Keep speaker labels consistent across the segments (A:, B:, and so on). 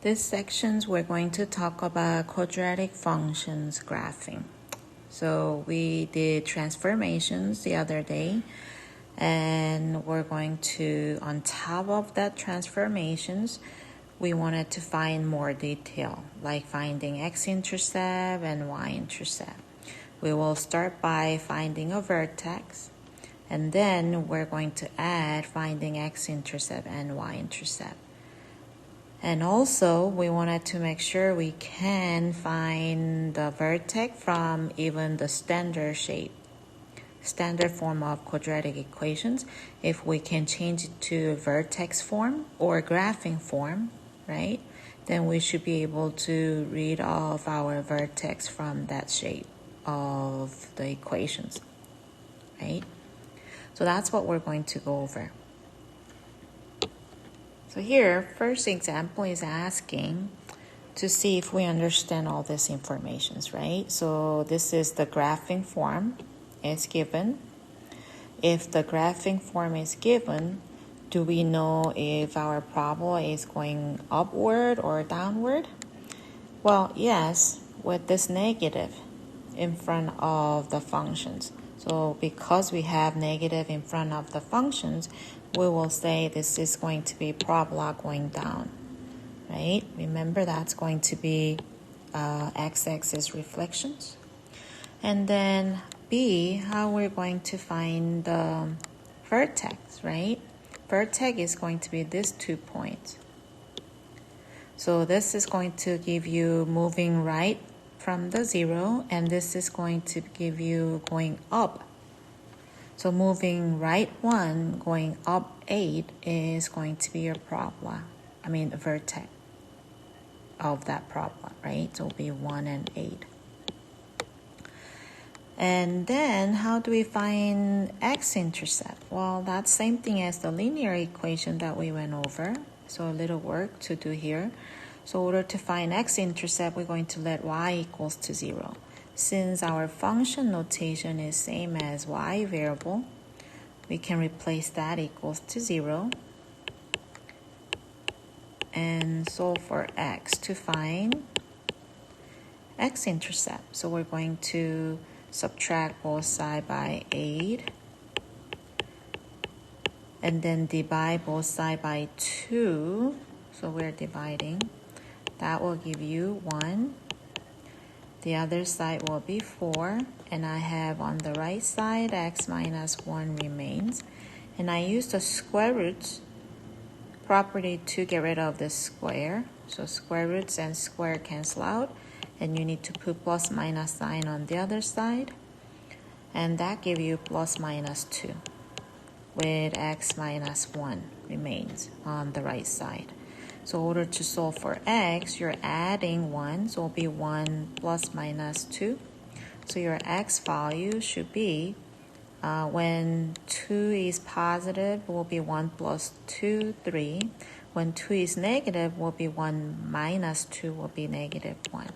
A: This sections we're going to talk about quadratic functions graphing. So we did transformations the other day, and we're going to, on top of that transformations, we wanted to find more detail, like finding X-intercept and Y-intercept. We will start by finding a vertex, and then we're going to add finding X-intercept and Y-intercept. And also, we wanted to make sure we can find the vertex from even the standard form of quadratic equations. If we can change it to vertex form or graphing form, right, then we should be able to read off our vertex from that shape of the equations, right? So that's what we're going to go over. So here, first example is asking to see if we understand all this information, right? So this is the graphing form is given. If the graphing form is given, do we know if our parabola is going upward or downward? Well, yes, with this negative in front of the functions. So because we have negative in front of the functions, we will say this is going to be parabola going down, right? Remember, that's going to be x-axis reflections. And then B, how we're going to find the vertex, right? Vertex is going to be these 2 points. So this is going to give you moving right from the 0, and this is going to give you going up. So moving right 1, going up 8 is going to be your parabola. The vertex of that parabola, right? So it'll be 1 and 8. And then how do we find x-intercept? Well, that's same thing as the linear equation that we went over. So a little work to do here. So in order to find x-intercept, we're going to let y equals to 0. Since our function notation is same as y variable, we can replace that equals to 0 and solve for x to find x-intercept. So we're going to subtract both sides by 8 and then divide both sides by 2. So we're dividing. That will give you 1. The other side will be 4, and I have on the right side x minus 1 remains. And I use the square roots property to get rid of the square. So square roots and square cancel out, and you need to put plus minus sign on the other side. And that gives you plus minus 2, with x minus 1 remains on the right side. So in order to solve for x, you're adding 1, so it'll be 1 plus minus 2. So your x value should be, when 2 is positive, will be 1 plus 2, 3. When 2 is negative, will be 1 minus 2, will be negative 1.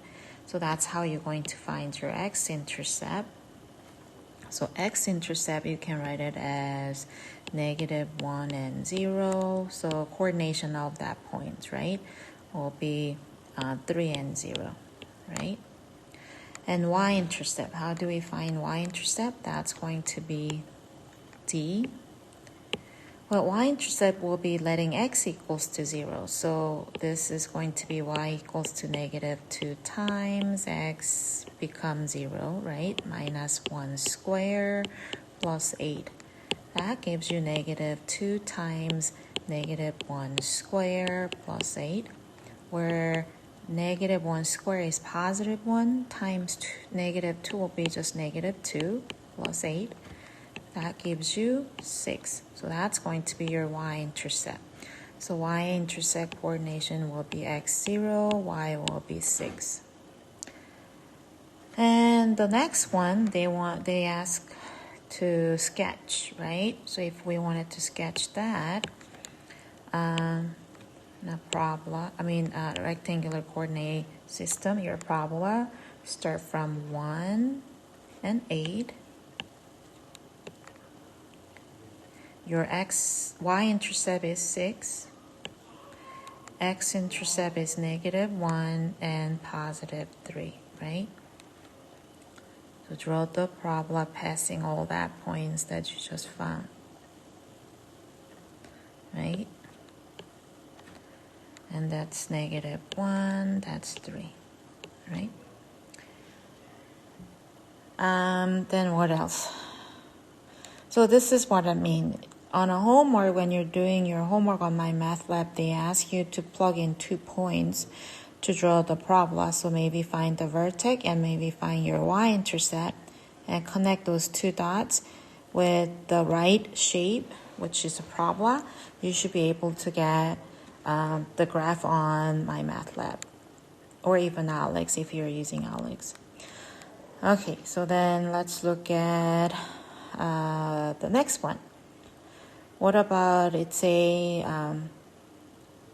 A: So that's how you're going to find your x-intercept. So x-intercept, you can write it as negative 1 and 0. So coordination of that point, right, will be 3 and 0, right? And y-intercept, how do we find y-intercept? That's going to be D. Well, y-intercept will be letting x equals to 0. So this is going to be y equals to negative 2 times x becomes 0, right? Minus 1 square plus 8. That gives you negative 2 times negative 1 square plus 8, where negative 1 square is positive 1 times negative 2 will be just negative 2 plus 8. That gives you 6. So that's going to be your y-intercept. So y-intercept coordination will be x0, y will be 6. And the next one, they ask to sketch, right? So if we wanted to sketch that, rectangular coordinate system, your parabola, start from 1 and 8. Your y-intercept is 6. X-intercept is -1 and +3, right? So draw the parabola passing all that points that you just found, right? And that's -1, that's 3, right? Then what else? So this is what I mean. On a homework, when you're doing your homework on my math lab, they ask you to plug in 2 points to draw the parabola. So maybe find the vertex and maybe find your y-intercept and connect those 2 dots with the right shape, which is a parabola. You should be able to get the graph on my math lab, or even Alex if you're using Alex. Okay, so then let's look at the next one. What about, it's a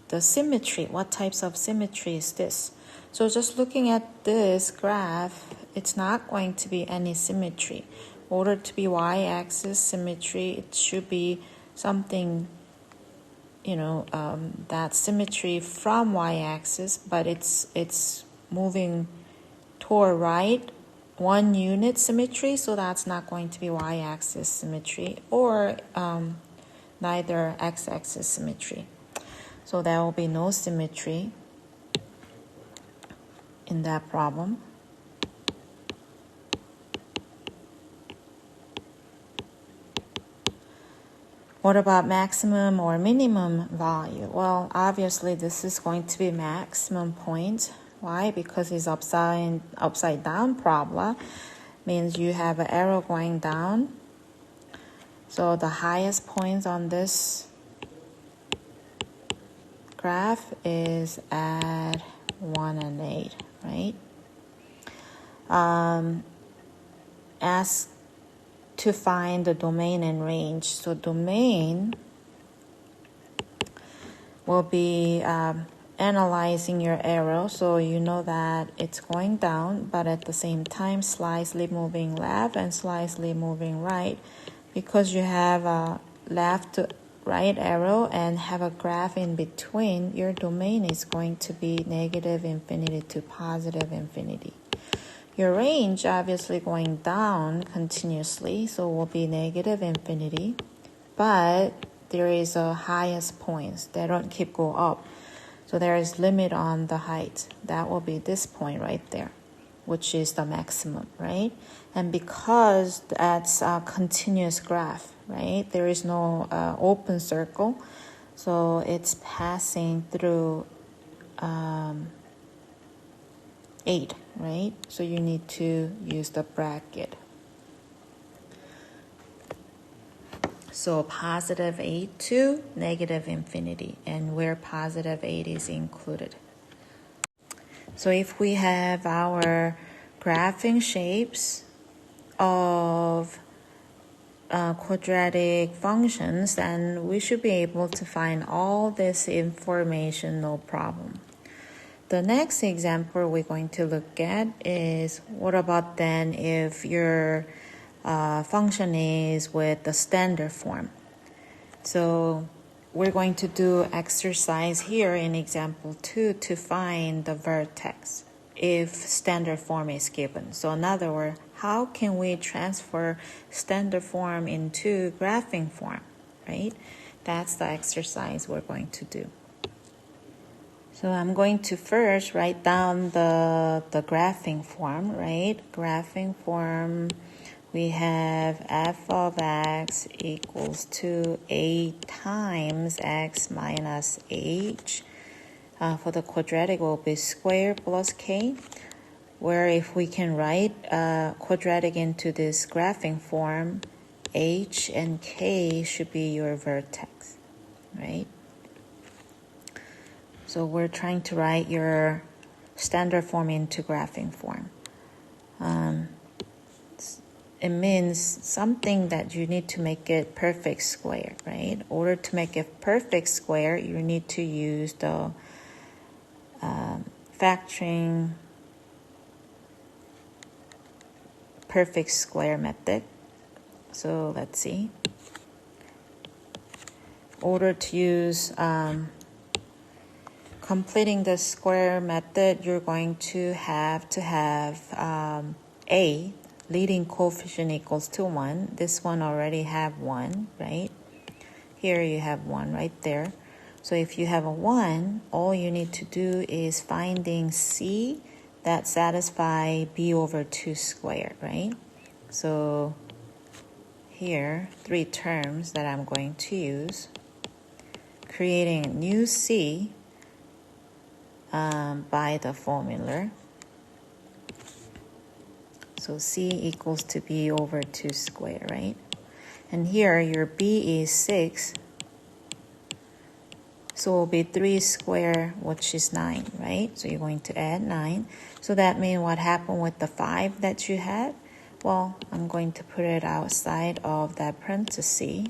A: the symmetry? What types of symmetry is this? So just looking at this graph, it's not going to be any symmetry. In order to be y-axis symmetry, it should be something, that symmetry from y-axis, but it's moving toward right, 1 unit symmetry, so that's not going to be y-axis symmetry, or neither x-axis symmetry. So there will be no symmetry in that problem. What about maximum or minimum value? Well, obviously this is going to be maximum point. Why? Because it's upside down parabola. Means you have an arrow going down. So the highest points on this graph is at 1 and 8, right? Ask to find the domain and range. So domain will be analyzing your arrow, so you know that it's going down, but at the same time slightly moving left and slightly moving right. Because you have a left to right arrow and have a graph in between, your domain is going to be -infinity to +infinity. Your range obviously going down continuously, so will be -infinity, but there is a highest points. They don't keep go up. So there is limit on the height. That will be this point right there, which is the maximum, right? And because that's a continuous graph, right? There is no open circle, so it's passing through 8, right? So you need to use the bracket. So +8 to -infinity, and where +8 is included. So if we have our graphing shapes of quadratic functions, then we should be able to find all this information, no problem. The next example we're going to look at is, what about then if your function is with the standard form? So we're going to do exercise here in example 2 to find the vertex if standard form is given. So in other words, how can we transfer standard form into graphing form, right? That's the exercise we're going to do. So I'm going to first write down the graphing form, right? Graphing form, we have f of x equals to a times x minus h. For the quadratic, will be square plus k, where if we can write quadratic into this graphing form, h and k should be your vertex, right? So we're trying to write your standard form into graphing form. It means something that you need to make it perfect square, right? In order to make it perfect square, you need to use the factoring perfect square method. So let's see. In order to use completing the square method, you're going to have A, leading coefficient equals to 1. This one already have 1, right? Here you have 1 right there. So if you have a 1, all you need to do is finding C that satisfy B over 2 squared, right? So here, 3 terms that I'm going to use. Creating a new C by the formula. So C equals to B over 2 squared, right? And here your B is 6. So it will be 3 squared, which is 9, right? So you're going to add 9. So that means what happened with the 5 that you had? Well, I'm going to put it outside of that parenthesis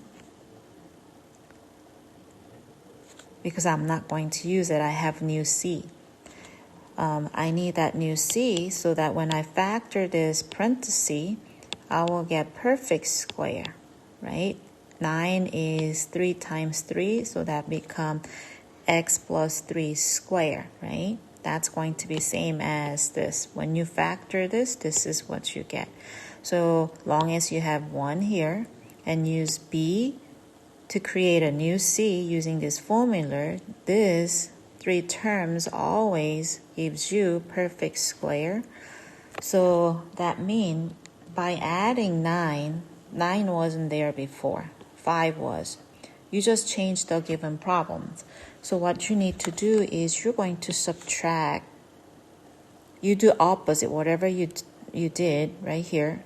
A: because I'm not going to use it. I have new C. I need that new C so that when I factor this parenthesis, I will get perfect square, right? 9 is 3 times 3, so that becomes x plus 3 squared, right? That's going to be same as this. When you factor this, this is what you get. So long as you have 1 here and use B to create a new C using this formula, this 3 terms always gives you perfect square. So that means by adding 9 wasn't there before. 5 was. You just change the given problems. So what you need to do is you're going to subtract. You do opposite. Whatever you did right here,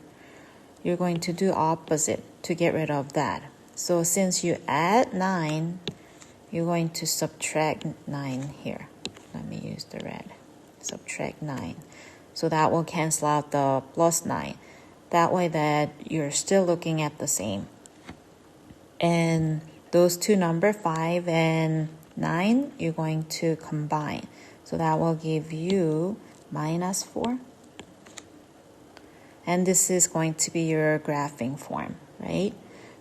A: you're going to do opposite to get rid of that. So since you add 9, you're going to subtract 9 here. Let me use the red. Subtract 9. So that will cancel out the plus 9. That way that you're still looking at the same. And those two numbers, 5 and 9, you're going to combine. So that will give you minus 4. And this is going to be your graphing form, right?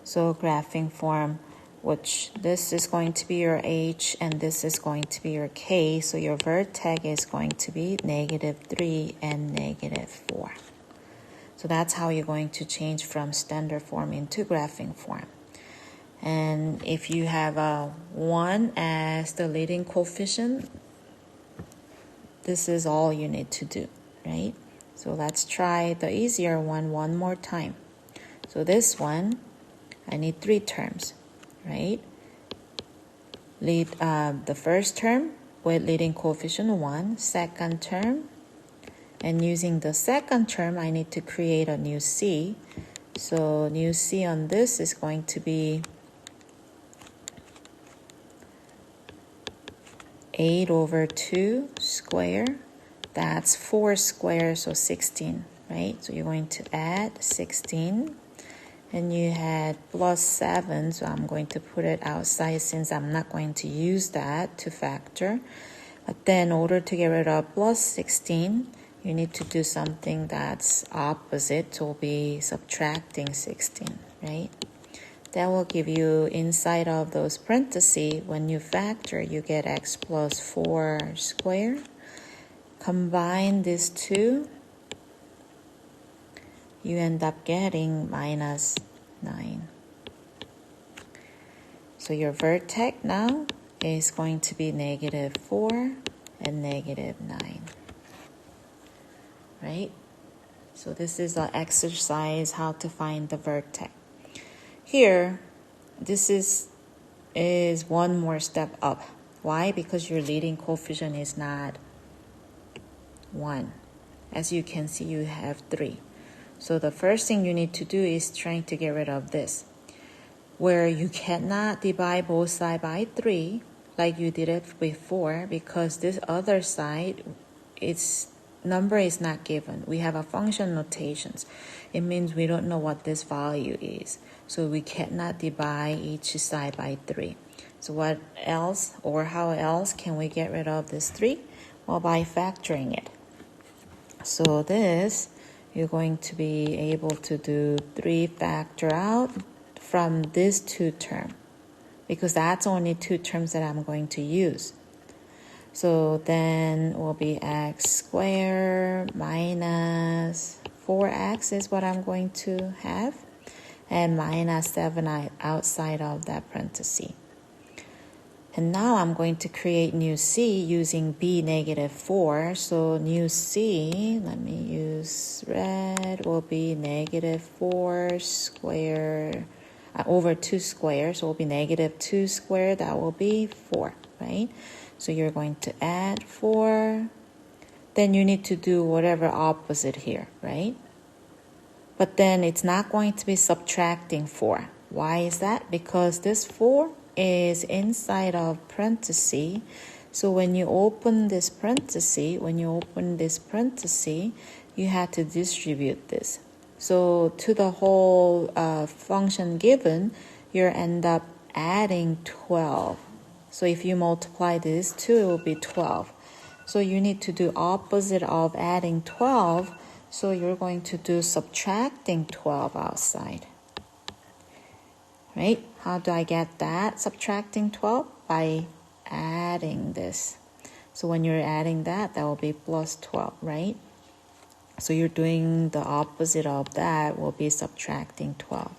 A: So graphing form, which this is going to be your H and this is going to be your K. So your vertex is going to be -3 and -4. So that's how you're going to change from standard form into graphing form. And if you have a 1 as the leading coefficient, this is all you need to do, right? So let's try the easier one more time. So this one, I need 3 terms, right? The first term with leading coefficient 1, second term, and using the second term, I need to create a new C. So new C on this is going to be 8 over 2 square. That's 4 square, so 16, right? So you're going to add 16. And you had plus 7, so I'm going to put it outside since I'm not going to use that to factor. But then in order to get rid of plus 16, you need to do something that's opposite, so we'll be subtracting 16, right? That will give you inside of those parentheses, when you factor, you get x plus 4 squared. Combine these two, you end up getting minus 9. So your vertex now is going to be -4 and -9. Right? So this is an exercise how to find the vertex. Here, this is one more step up. Why? Because your leading coefficient is not 1. As you can see, you have 3. So the first thing you need to do is trying to get rid of this, where you cannot divide both sides by 3 like you did it before, because this other side, its number is not given. We have a function notations. It means we don't know what this value is. So we cannot divide each side by 3. So what else, or how else can we get rid of this 3? Well, by factoring it. So this, you're going to be able to do 3 factor out from this 2 term, because that's only 2 terms that I'm going to use. So then will be x squared minus 4x is what I'm going to have, and minus 7 outside of that parenthesis. And now I'm going to create new c using b negative 4. So new c, let me use red, will be negative 4 squared over 2 squared. So it will be negative 2 squared. That will be 4, right? So you're going to add 4. Then you need to do whatever opposite here, right? But then it's not going to be subtracting 4. Why is that? Because this 4 is inside of parenthesis. So when you open this parenthesis, you have to distribute this. So to the whole function given, you end up adding 12. So if you multiply this 2, it will be 12. So you need to do opposite of adding 12. So you're going to do subtracting 12 outside. Right? How do I get that? Subtracting 12? By adding this. So when you're adding that, that will be plus 12, right? So you're doing the opposite of that, will be subtracting 12.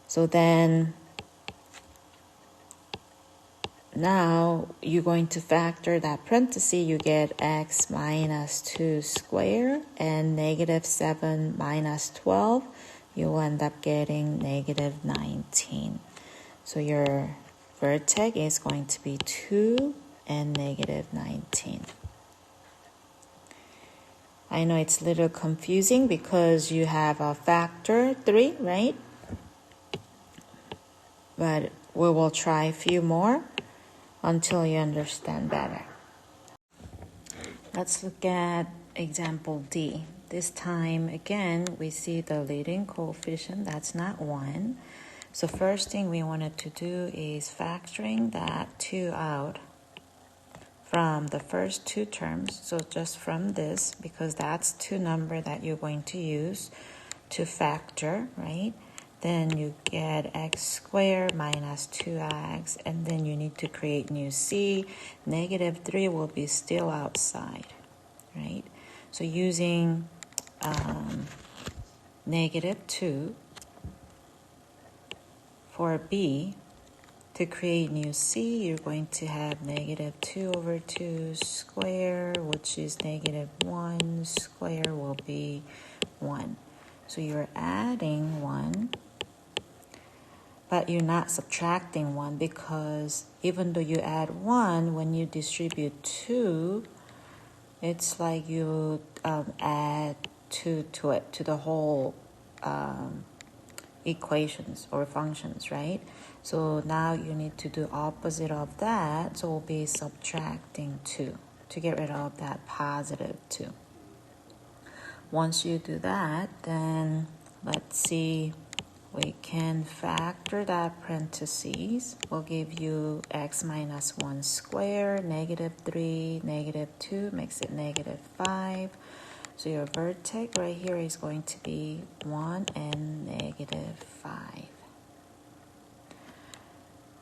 A: So then, now you're going to factor that parenthesis, you get x minus 2 squared and negative 7 minus 12. You will end up getting negative 19. So your vertex is going to be 2 and negative 19. I know it's a little confusing because you have a factor 3, right? But we will try a few more until you understand better. Let's look at example D. This time, again, we see the leading coefficient. That's not 1. So first thing we wanted to do is factoring that 2 out from the first 2 terms. So just from this, because that's 2 number that you're going to use to factor, right? Then you get x squared minus 2x, and then you need to create new c. Negative 3 will be still outside, right? So using negative 2 for b, to create new c, you're going to have negative 2 over 2 squared, which is negative 1 squared will be 1. So you're adding 1, but you're not subtracting 1, because even though you add 1, when you distribute 2, it's like you add 2 to it, to the whole equations or functions, right? So now you need to do opposite of that, so we'll be subtracting 2 to get rid of that positive 2. Once you do that, then let's see, we can factor that parentheses. Will give you x minus 1 squared, negative 3, negative 2 makes it negative 5. So your vertex right here is going to be 1 and negative 5.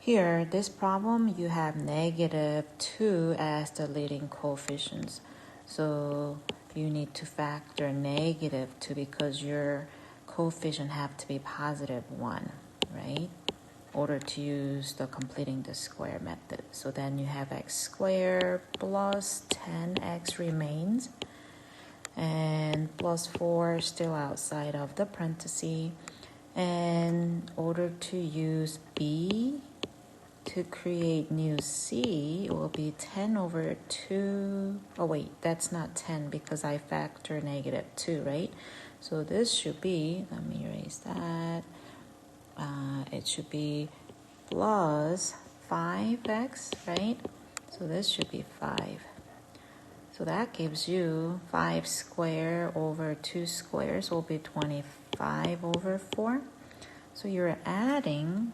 A: Here, this problem, you have negative 2 as the leading coefficients. So you need to factor negative 2 because your coefficient have to be positive 1, right? In order to use the completing the square method. So then you have x squared plus 10x remains, and plus 4 still outside of the parenthesis. And in order to use b to create new c, it will be 10 over 2. Oh wait, that's not 10 because I factor negative 2, right? So this should be, let me erase that. It should be plus 5x, right? So this should be 5. So that gives you 5 squared over 2 squared, so it will be 25 over 4. So you're adding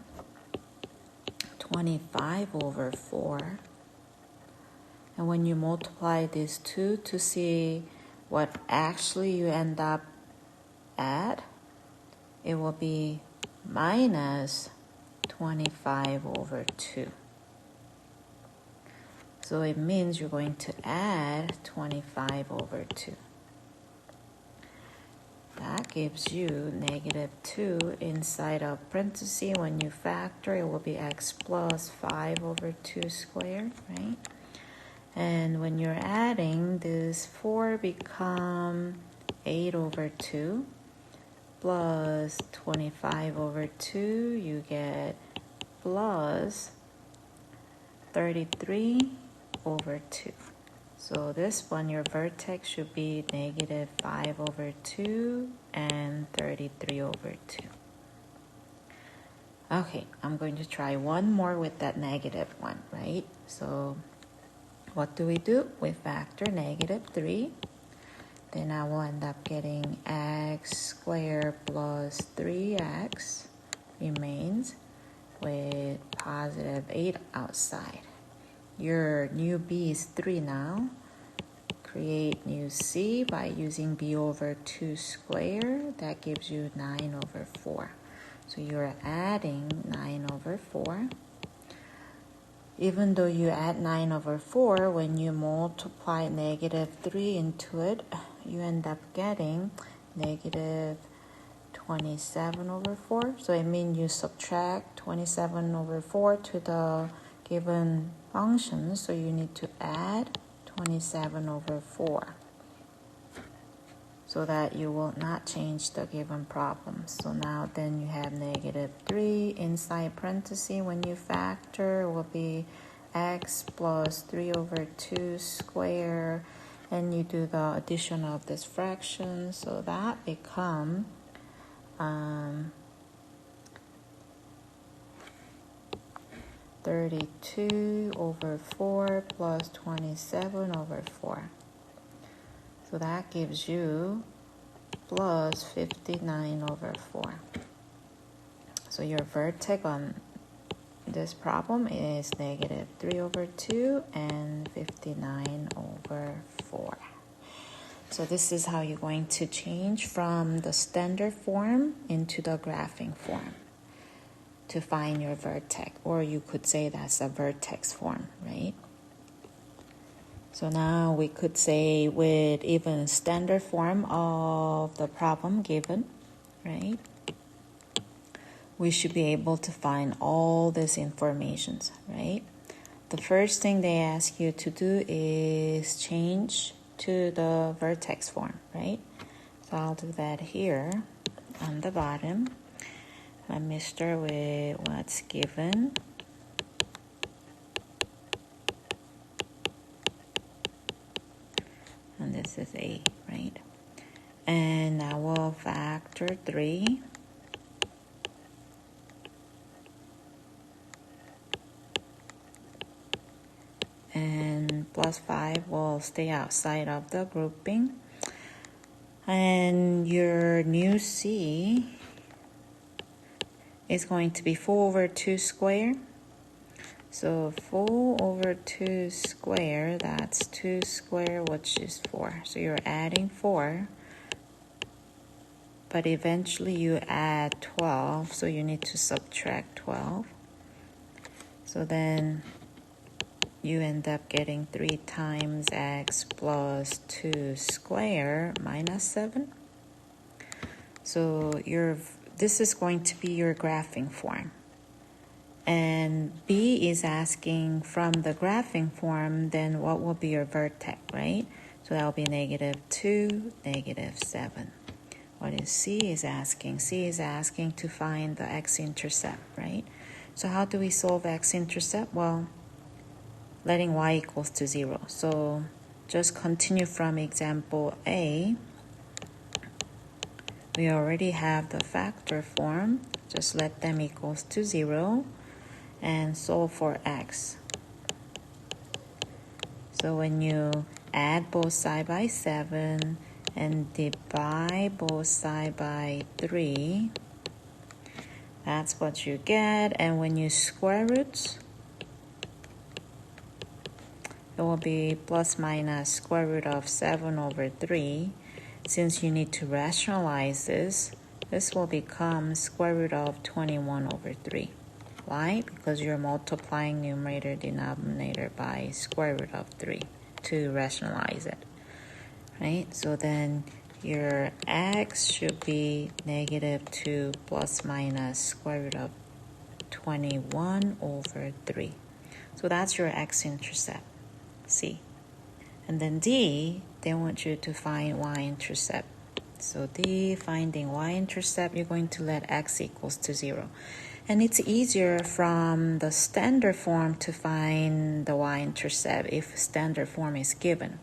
A: 25 over 4. And when you multiply these two to see what actually you end up at, it will be minus 25 over 2. So it means you're going to add 25 over 2. That gives you negative 2 inside of parentheses. When you factor, it will be x plus 5 over 2 squared, right? And when you're adding, this 4 become 8 over 2 plus 25 over 2, you get plus 33 over 2. So this one, your vertex should be negative 5 over 2 and 33 over 2. Okay, I'm going to try one more with that negative one, right? So what do? We factor negative 3. Then I will end up getting x squared plus 3x remains with positive 8 outside. Your new b is 3 now. Create new c by using b over 2 squared. That gives you 9 over 4. So you're adding 9 over 4. Even though you add 9 over 4, when you multiply negative 3 into it, you end up getting negative 27 over 4. So it means you subtract 27 over 4 to the given function, so you need to add 27 over 4 so that you will not change the given problem. So now then you have negative 3 inside parentheses. When you factor, it will be x plus 3 over 2 squared, and you do the addition of this fraction, so that become 32 over 4 plus 27 over 4. So that gives you plus 59 over 4. So your vertex on this problem is negative 3 over 2 and 59 over 4. So this is how you're going to change from the standard form into the graphing form to find your vertex, or you could say that's a vertex form, right? So now we could say with even standard form of the problem given, right? We should be able to find all this information, right? The first thing they ask you to do is change to the vertex form, right? So I'll do that here on the bottom. Let me start with what's given. And this is A, right? And I will factor 3. And plus 5 will stay outside of the grouping. And your new C is going to be 4 over 2 squared. So 4 over 2 squared, that's 2 squared, which is 4. So you're adding 4. But eventually you add 12, so you need to subtract 12. So then you end up getting 3 times x plus 2 squared minus 7. So this is going to be your graphing form. And B is asking from the graphing form, then what will be your vertex, right? So that will be negative 2, negative 7. What is C is asking? C is asking to find the X-intercept, right? So how do we solve X-intercept? Well, letting y equals to 0. So just continue from example A. We already have the factor form. Just let them equals to 0 and solve for x. So when you add both sides by 7 and divide both sides by 3, that's what you get. And when you square roots, it will be plus minus square root of 7 over 3. Since you need to rationalize this will become square root of 21 over 3. Why? Because you're multiplying numerator denominator by square root of 3 to rationalize it, right? So then your x should be negative 2 plus minus square root of 21 over 3. So that's your x-intercept, C. And then D, they want you to find y-intercept. So D, finding y-intercept, you're going to let x equals to 0. And it's easier from the standard form to find the y-intercept if standard form is given.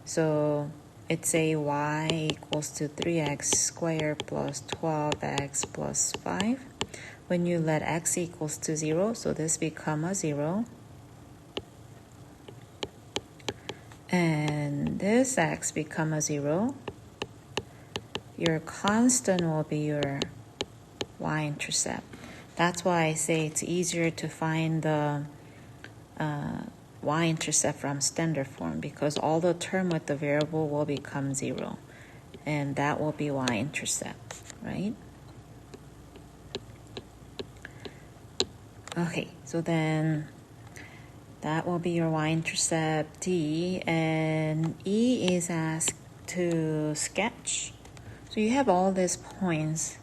A: So it's a y equals to 3x squared plus 12x plus 5. When you let x equals to 0, so this become a 0. And this x become a 0. Your constant will be your y-intercept. That's why I say it's easier to find the y-intercept from standard form, because all the term with the variable will become 0. And that will be y-intercept, right? Okay, so then that will be your y-intercept D, and E is asked to sketch. So you have all these points.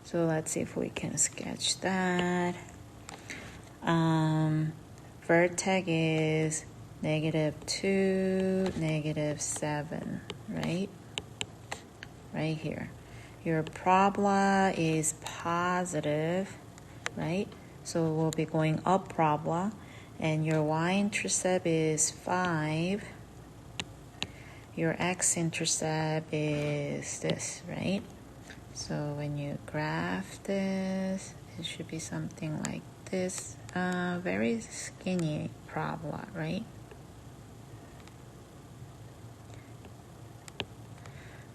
A: So let's see if we can sketch that. Vertex is -2, -7, right? Right here. Your parabola is positive, right? So we'll be going up parabola. And your y-intercept is 5. Your x-intercept is this, right? So when you graph this, it should be something like this. Very skinny parabola, right?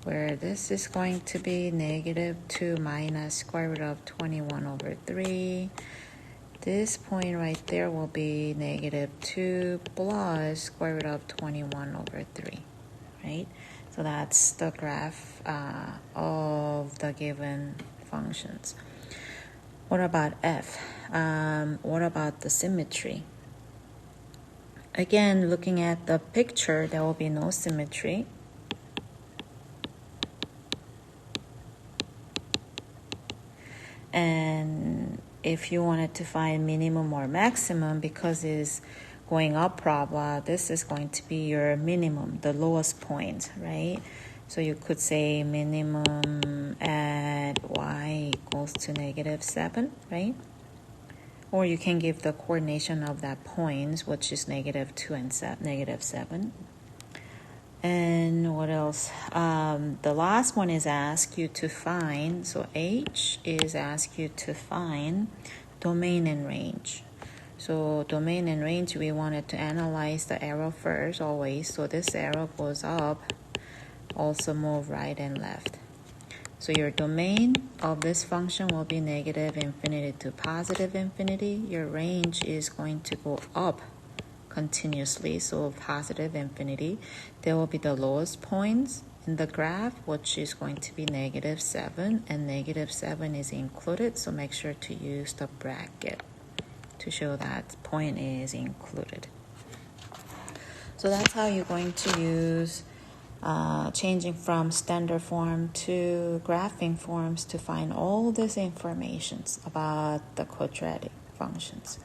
A: Where this is going to be -2 minus square root of 21 over 3. This point right there will be -2 plus square root of 21 over 3, right? So that's the graph of the given functions. What about F? What about the symmetry? Again, looking at the picture, there will be no symmetry. And if you wanted to find minimum or maximum, because it's going up parabola, this is going to be your minimum, the lowest point, right? So you could say minimum at y equals to -7, right? Or you can give the coordination of that point, which is -2 and -7. And what else? The last one is ask you to find, so H is ask you to find domain and range. So domain and range, we wanted to analyze the arrow first always. So this arrow goes up, also move right and left. So your domain of this function will be -infinity to +infinity. Your range is going to go up continuously, so +infinity. There will be the lowest points in the graph, which is going to be -7, and -7 is included, so make sure to use the bracket to show that point is included. So that's how you're going to use changing from standard form to graphing forms to find all this information about the quadratic functions.